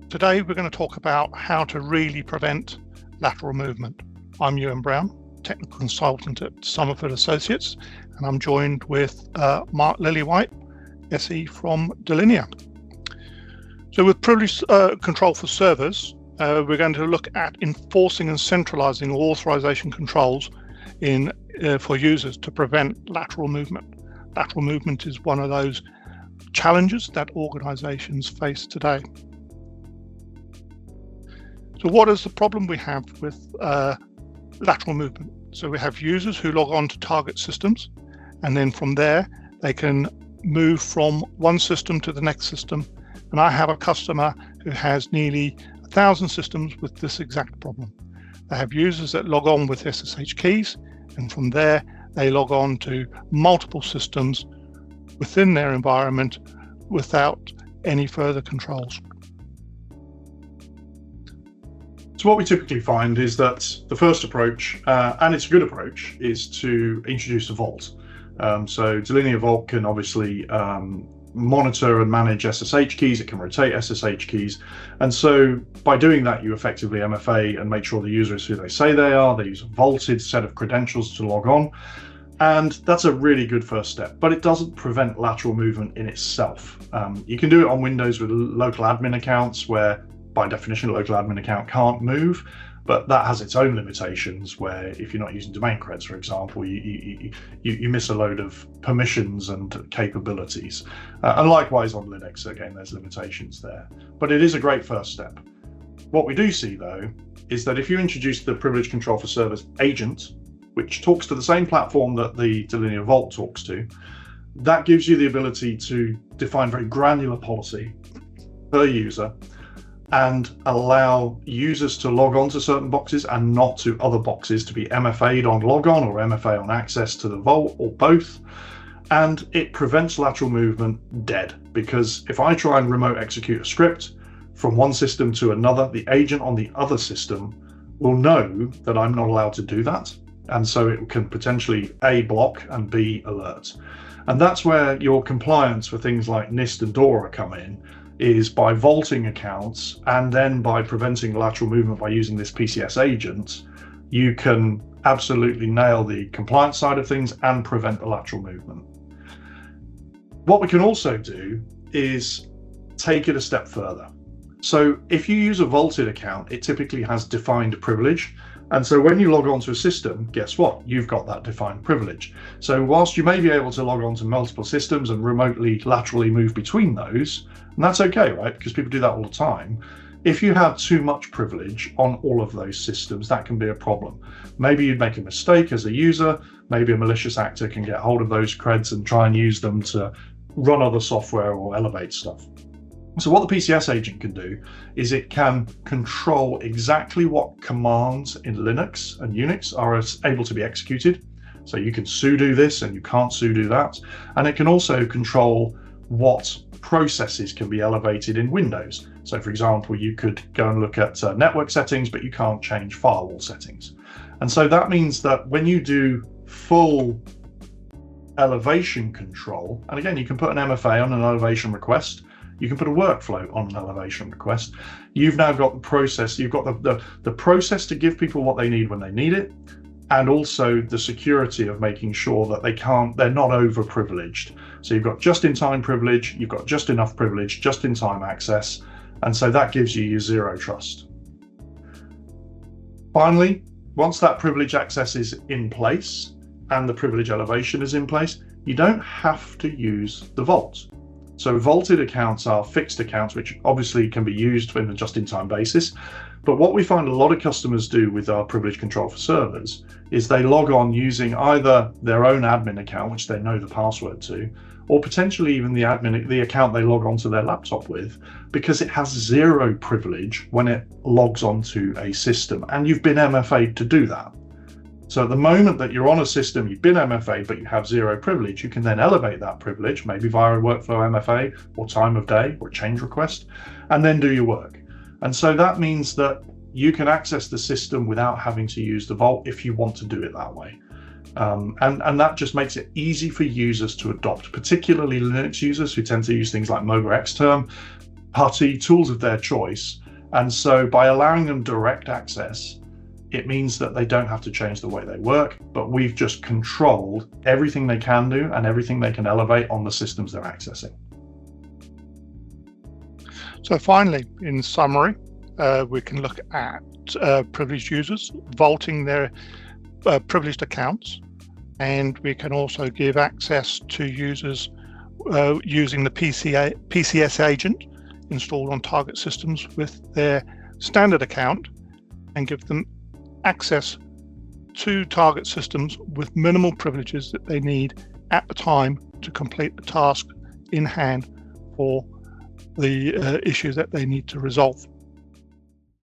Today we're going to talk about how to really prevent lateral movement. I'm Ewan Brown, technical consultant at Somerford Associates, and I'm joined with Mark Lillywhite, SE from Delinea. So with privilege control for servers, we're going to look at enforcing and centralizing authorization controls for users to prevent lateral movement. Lateral movement is one of those challenges that organizations face today. So what is the problem we have with lateral movement? So we have users who log on to target systems, and then from there they can move from one system to the next system. And I have a customer who has nearly 1,000 systems with this exact problem. They have users that log on with SSH keys, and from there they log on to multiple systems within their environment without any further controls. So what we typically find is that the first approach, and it's a good approach, is to introduce a vault. So Delinea Vault can obviously monitor and manage SSH keys, it can rotate SSH keys. And so by doing that, you effectively MFA and make sure the user is who they say they are. They use a vaulted set of credentials to log on. And that's a really good first step, but it doesn't prevent lateral movement in itself. You can do it on Windows with local admin accounts where by definition, a local admin account can't move, but that has its own limitations where if you're not using domain creds, for example, you miss a load of permissions and capabilities. And likewise on Linux, again, there's limitations there, but it is a great first step. What we do see though, is that if you introduce the privilege control for servers agent, which talks to the same platform that the Delinea Vault talks to, that gives you the ability to define very granular policy per user and allow users to log on to certain boxes and not to other boxes, to be MFA'd on logon or MFA on access to the vault or both. And it prevents lateral movement dead, because if I try and remote execute a script from one system to another, the agent on the other system will know that I'm not allowed to do that. And so it can potentially A, block, and B, alert. And that's where your compliance for things like NIST and DORA come in, is by vaulting accounts and then by preventing lateral movement by using this PCS agent, you can absolutely nail the compliance side of things and prevent the lateral movement. What we can also do is take it a step further. So if you use a vaulted account, it typically has defined privilege. And so when you log on to a system, guess what? You've got that defined privilege. So whilst you may be able to log on to multiple systems and remotely laterally move between those, and that's okay, right? Because people do that all the time. If you have too much privilege on all of those systems, that can be a problem. Maybe you'd make a mistake as a user. Maybe a malicious actor can get hold of those creds and try and use them to run other software or elevate stuff. So what the PCS agent can do is it can control exactly what commands in Linux and Unix are able to be executed. So you can sudo this and you can't sudo that. And it can also control what processes can be elevated in Windows. So for example, you could go and look at network settings, but you can't change firewall settings. And so that means that when you do full elevation control, and again, you can put an MFA on an elevation request, you can put a workflow on an elevation request. You've now got the process, you've got the process to give people what they need when they need it, and also the security of making sure that they're not over-privileged. So you've got just-in-time privilege, you've got just enough privilege, just-in-time access, and so that gives you your zero trust. Finally, once that privilege access is in place and the privilege elevation is in place, you don't have to use the vault. So vaulted accounts are fixed accounts, which obviously can be used in a just-in-time basis. But what we find a lot of customers do with our privilege control for servers is they log on using either their own admin account, which they know the password to, or potentially even the account they log onto their laptop with, because it has zero privilege when it logs onto a system, and you've been MFA'd to do that. So at the moment that you're on a system, you've been MFA'd, but you have zero privilege, you can then elevate that privilege, maybe via a workflow MFA or time of day or change request, and then do your work. And so that means that you can access the system without having to use the vault if you want to do it that way. And that just makes it easy for users to adopt, particularly Linux users who tend to use things like MobaXterm. PuTTY, tools of their choice. And so by allowing them direct access, it means that they don't have to change the way they work, but we've just controlled everything they can do and everything they can elevate on the systems they're accessing. So finally, in summary, we can look at privileged users vaulting their privileged accounts, and we can also give access to users using the PCS agent installed on target systems with their standard account, and give them access to target systems with minimal privileges that they need at the time to complete the task in hand for the issue that they need to resolve.